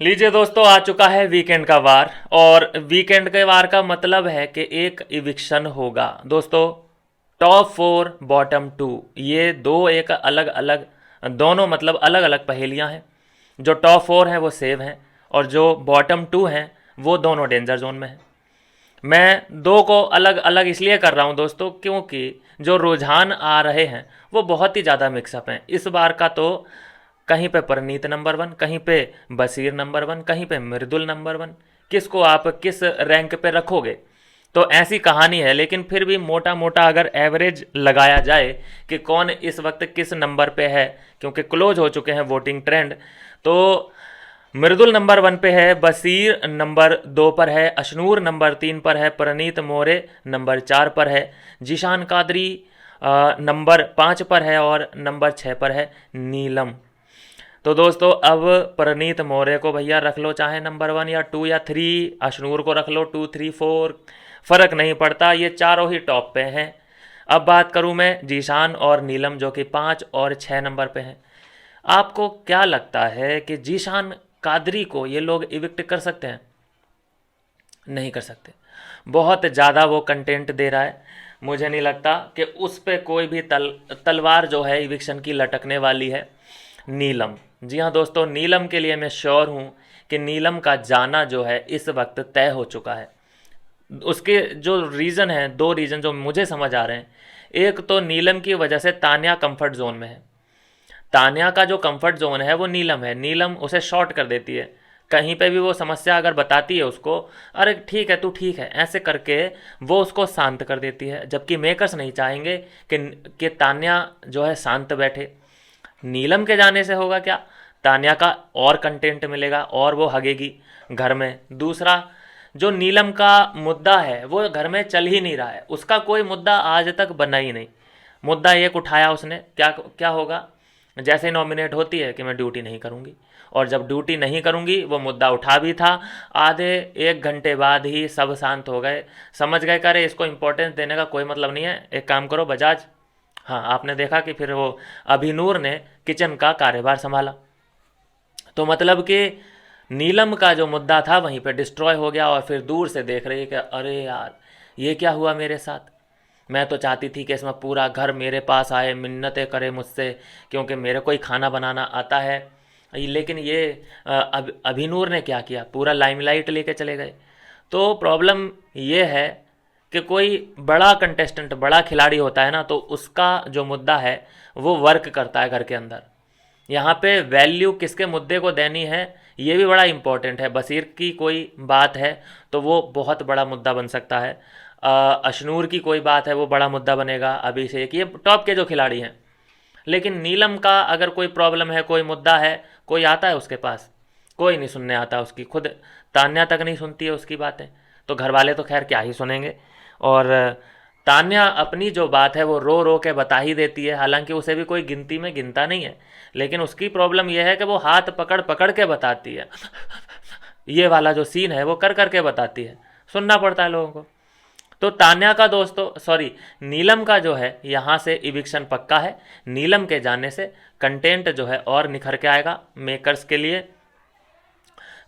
लीजिए दोस्तों, आ चुका है वीकेंड का वार। और वीकेंड के वार का मतलब है कि एक इविक्शन होगा दोस्तों। टॉप फोर बॉटम टू, ये दो एक अलग अलग, दोनों मतलब अलग अलग पहेलियां हैं। जो टॉप फोर हैं वो सेव हैं, और जो बॉटम टू हैं वो दोनों डेंजर जोन में हैं। मैं दो को अलग अलग इसलिए कर रहा हूं दोस्तों, क्योंकि जो रुझान आ रहे हैं वो बहुत ही ज़्यादा मिक्सअप हैं इस बार का। तो कहीं पे परनीत नंबर वन, कहीं पे बशीर नंबर वन, कहीं पे मृदुल नंबर वन। किसको आप किस रैंक पे रखोगे? तो ऐसी कहानी है, लेकिन फिर भी मोटा मोटा अगर एवरेज लगाया जाए कि कौन इस वक्त किस नंबर पे है, क्योंकि क्लोज हो चुके हैं वोटिंग ट्रेंड, तो मृदुल नंबर वन पे है, बशीर नंबर दो पर है, अशनूर नंबर तीन पर है, परनीत मोरे नंबर चार पर है, जीशान कादरी नंबर पाँच पर है, और नंबर छः पर है नीलम। तो दोस्तों अब परनीत मौर्य को भैया रख लो, चाहे नंबर वन या टू या थ्री, अशनूर को रख लो टू थ्री फोर, फर्क नहीं पड़ता, ये चारों ही टॉप पे हैं। अब बात करूं मैं जीशान और नीलम, जो कि पाँच और छः नंबर पे हैं। आपको क्या लगता है कि जीशान कादरी को ये लोग इविक्ट कर सकते हैं? नहीं कर सकते। बहुत ज़्यादा वो कंटेंट दे रहा है। मुझे नहीं लगता कि उस पे कोई भी तलवार जो है इविक्शन की लटकने वाली है। नीलम, जी हाँ दोस्तों, नीलम के लिए मैं श्योर हूँ कि नीलम का जाना जो है इस वक्त तय हो चुका है। उसके जो रीज़न हैं, दो रीज़न जो मुझे समझ आ रहे हैं। एक तो नीलम की वजह से तान्या कंफर्ट जोन में है। तान्या का जो कंफर्ट जोन है वो नीलम है, नीलम उसे शॉर्ट कर देती है। कहीं पे भी वो समस्या अगर बताती है उसको, अरे ठीक है तू ठीक है, ऐसे करके वो उसको शांत कर देती है। जबकि मेकर्स नहीं चाहेंगे कि तान्या जो है शांत बैठे। नीलम के जाने से होगा क्या? तान्या का और कंटेंट मिलेगा और वो हगेगी घर में। दूसरा, जो नीलम का मुद्दा है वो घर में चल ही नहीं रहा है, उसका कोई मुद्दा आज तक बना ही नहीं। मुद्दा एक उठाया उसने, क्या क्या होगा? जैसे नॉमिनेट होती है कि मैं ड्यूटी नहीं करूँगी, और जब ड्यूटी नहीं करूँगी वो मुद्दा उठा भी था, आधे एक घंटे बाद ही सब शांत हो गए, समझ गए करे इसको इम्पोर्टेंस देने का कोई मतलब नहीं है, एक काम करो बजाज। हाँ, आपने देखा कि फिर वो अभिनूर ने किचन का कार्यभार संभाला। तो मतलब कि नीलम का जो मुद्दा था वहीं पे डिस्ट्रॉय हो गया, और फिर दूर से देख रही है कि अरे यार ये क्या हुआ मेरे साथ। मैं तो चाहती थी कि इसमें पूरा घर मेरे पास आए, मिन्नतें करे मुझसे, क्योंकि मेरे को ही खाना बनाना आता है। लेकिन ये अभिनूर ने क्या किया, पूरा लाइमलाइट लेके चले गए। तो प्रॉब्लम ये है कि कोई बड़ा कंटेस्टेंट, बड़ा खिलाड़ी होता है ना, तो उसका जो मुद्दा है वो वर्क करता है घर के अंदर। यहाँ पे वैल्यू किसके मुद्दे को देनी है ये भी बड़ा इंपॉर्टेंट है। बशीर की कोई बात है तो वो बहुत बड़ा मुद्दा बन सकता है। अशनूर की कोई बात है वो बड़ा मुद्दा बनेगा। अभिषेक, ये टॉप के जो खिलाड़ी हैं। लेकिन नीलम का अगर कोई प्रॉब्लम है, कोई मुद्दा है, कोई आता है उसके पास? कोई नहीं सुनने आता उसकी, खुद तान्या तक नहीं सुनती है उसकी बातें। तो घर वाले तो खैर क्या ही सुनेंगे। और तान्या अपनी जो बात है वो रो रो के बता ही देती है, हालांकि उसे भी कोई गिनती में गिनता नहीं है। लेकिन उसकी प्रॉब्लम यह है कि वो हाथ पकड़ पकड़ के बताती है। ये वाला जो सीन है वो कर कर के बताती है, सुनना पड़ता है लोगों को। तो तान्या का दोस्तों, सॉरी, नीलम का जो है यहाँ से इविक्शन पक्का है। नीलम के जाने से कंटेंट जो है और निखर के आएगा मेकर्स के लिए।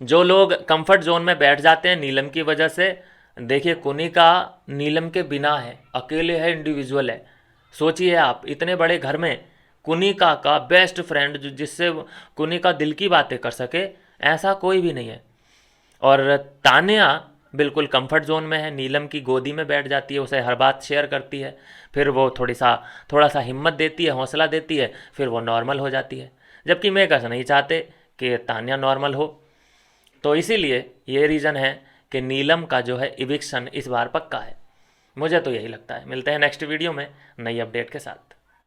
जो लोग कंफर्ट जोन में बैठ जाते हैं नीलम की वजह से, देखिए कुनिका नीलम के बिना है, अकेले है, इंडिविजुअल है। सोचिए आप, इतने बड़े घर में कुनिका का बेस्ट फ्रेंड, जिससे कुनिका दिल की बातें कर सके, ऐसा कोई भी नहीं है। और तान्या बिल्कुल कंफर्ट जोन में है, नीलम की गोदी में बैठ जाती है, उसे हर बात शेयर करती है, फिर वो थोड़ा सा हिम्मत देती है, हौसला देती है, फिर वो नॉर्मल हो जाती है। जबकि मेकर्स नहीं चाहते कि तान्या नॉर्मल हो। तो इसीलिए ये रीज़न है कि नीलम का जो है इविक्शन इस बार पक्का है। मुझे तो यही लगता है। मिलते हैं नेक्स्ट वीडियो में नई अपडेट के साथ।